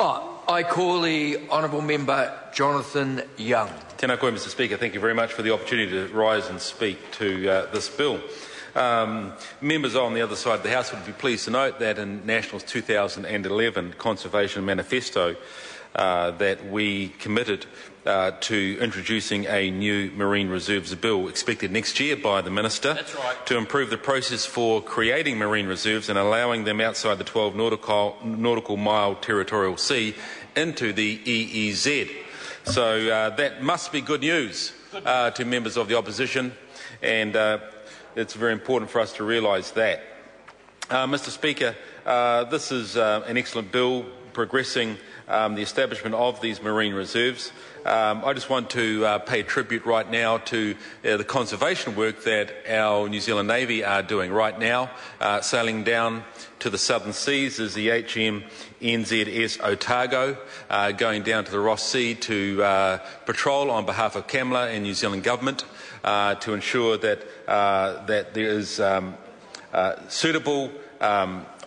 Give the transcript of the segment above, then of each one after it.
I call the Honourable Member Jonathan Young. Tēnā koe, Mr Speaker. Thank you very much for the opportunity to rise and speak to this bill. Members on the other side of the House would be pleased to note that in National's 2011 Conservation Manifesto that we committed to introducing a new Marine Reserves Bill expected next year by the Minister. That's right. To improve the process for creating marine reserves and allowing them outside the 12 nautical mile territorial sea into the EEZ. So that must be good news to members of the opposition, and it's very important for us to realise that. Mr Speaker, this is an excellent bill progressing the establishment of these marine reserves. I just want to pay tribute right now to the conservation work that our New Zealand Navy are doing right now. Sailing down to the southern seas is the HMNZS Otago, going down to the Ross Sea to patrol on behalf of CAMLA and New Zealand Government to ensure that that there is suitable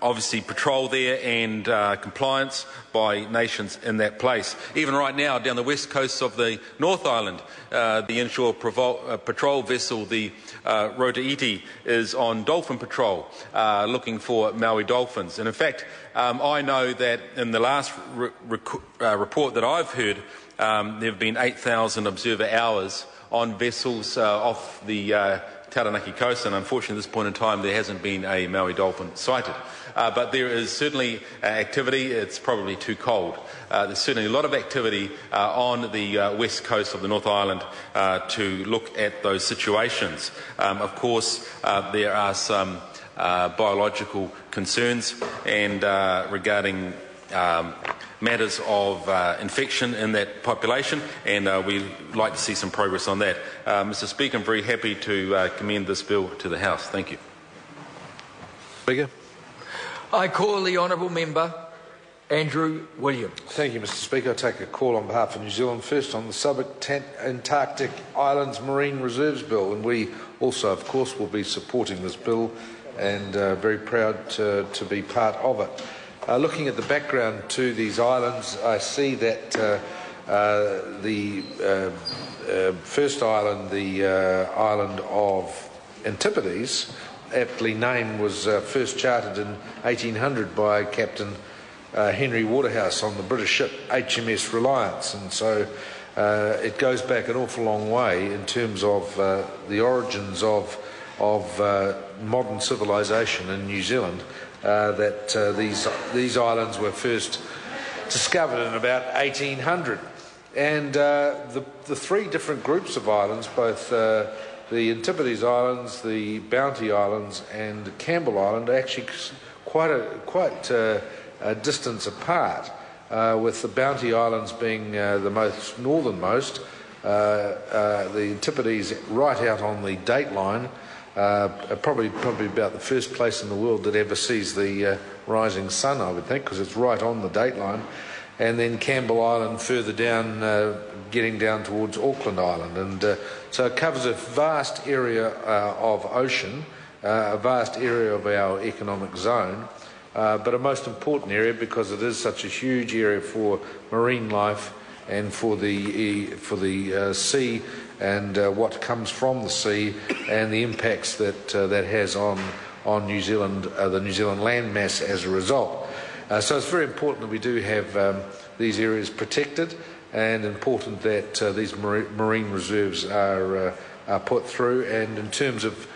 obviously patrol there and compliance by nations in that place. Even right now, down the west coast of the North Island, the inshore patrol vessel, the Rotaiti, is on dolphin patrol, looking for Maui dolphins. And in fact, I know that in the last report that I've heard, there have been 8,000 observer hours on vessels off the Taranaki coast, and unfortunately at this point in time there hasn't been a Maui dolphin sighted. But there is certainly activity. It's probably too cold. There's certainly a lot of activity on the west coast of the North Island to look at those situations. Of course, there are some biological concerns and regarding matters of infection in that population, and we'd like to see some progress on that. Mr Speaker, I'm very happy to commend this bill to the House. Thank you. Speaker. I call the Honourable Member Andrew Williams. Thank you, Mr Speaker. I take a call on behalf of New Zealand First on the Subantarctic Islands Marine Reserves Bill, and we also, of course, will be supporting this bill and very proud to be part of it. Looking at the background to these islands, I see that the first island, the island of Antipodes, aptly named, was first charted in 1800 by Captain Henry Waterhouse on the British ship HMS Reliance, and so it goes back an awful long way in terms of the origins of modern civilization in New Zealand. That these islands were first discovered in about 1800, and the three different groups of islands, both the Antipodes Islands, the Bounty Islands, and Campbell Island, are actually quite a distance apart, with the Bounty Islands being the most northernmost, the Antipodes right out on the dateline. Probably about the first place in the world that ever sees the rising sun, I would think, because it's right on the dateline. And then Campbell Island further down, getting down towards Auckland Island. And so it covers a vast area of ocean, a vast area of our economic zone, but a most important area because it is such a huge area for marine life and for the sea and what comes from the sea and the impacts that that has on New Zealand, the New Zealand landmass as a result. So it's very important that we do have these areas protected, and important that these marine reserves are put through. And in terms of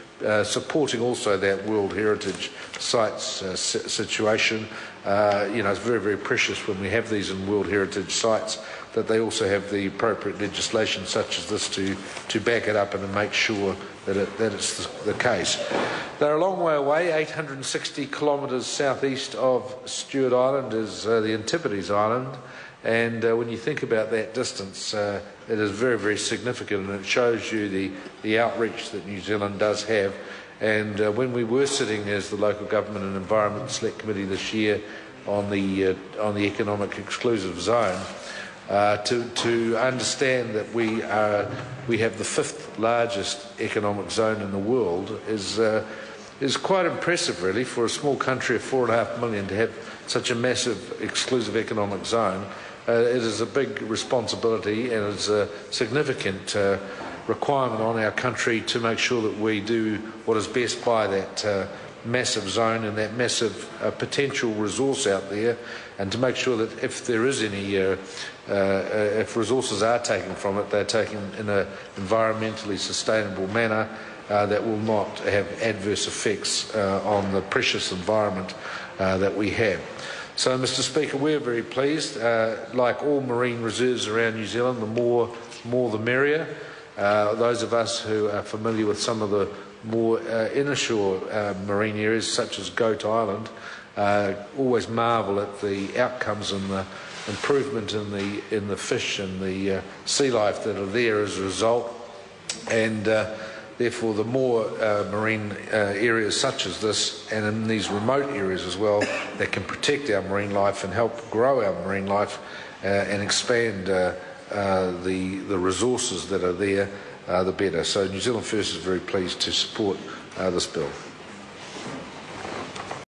supporting also that World Heritage Sites situation, it's very, very precious when we have these in World Heritage Sites that they also have the appropriate legislation such as this to back it up and to make sure that it's the case. They're a long way away. 860 kilometres southeast of Stewart Island is the Antipodes Island, and when you think about that distance, it is very, very significant, and it shows you the outreach that New Zealand does have. And when we were sitting as the Local Government and Environment Select Committee this year on the economic exclusive zone, to understand that we have the fifth largest economic zone in the world is quite impressive, really, for a small country of 4.5 million to have such a massive exclusive economic zone, it is a big responsibility and it's a significant requirement on our country to make sure that we do what is best by that massive zone and that massive potential resource out there, and to make sure that if there is any, if resources are taken from it, they're taken in an environmentally sustainable manner that will not have adverse effects on the precious environment that we have. So, Mr. Speaker, we're very pleased. Like all marine reserves around New Zealand, the more the merrier. Those of us who are familiar with some of the more inner-shore marine areas, such as Goat Island, always marvel at the outcomes and the improvement in the fish and the sea life that are there as a result. And therefore, the more marine areas such as this, and in these remote areas as well, that can protect our marine life and help grow our marine life and expand the resources that are there, the better. So New Zealand First is very pleased to support this bill.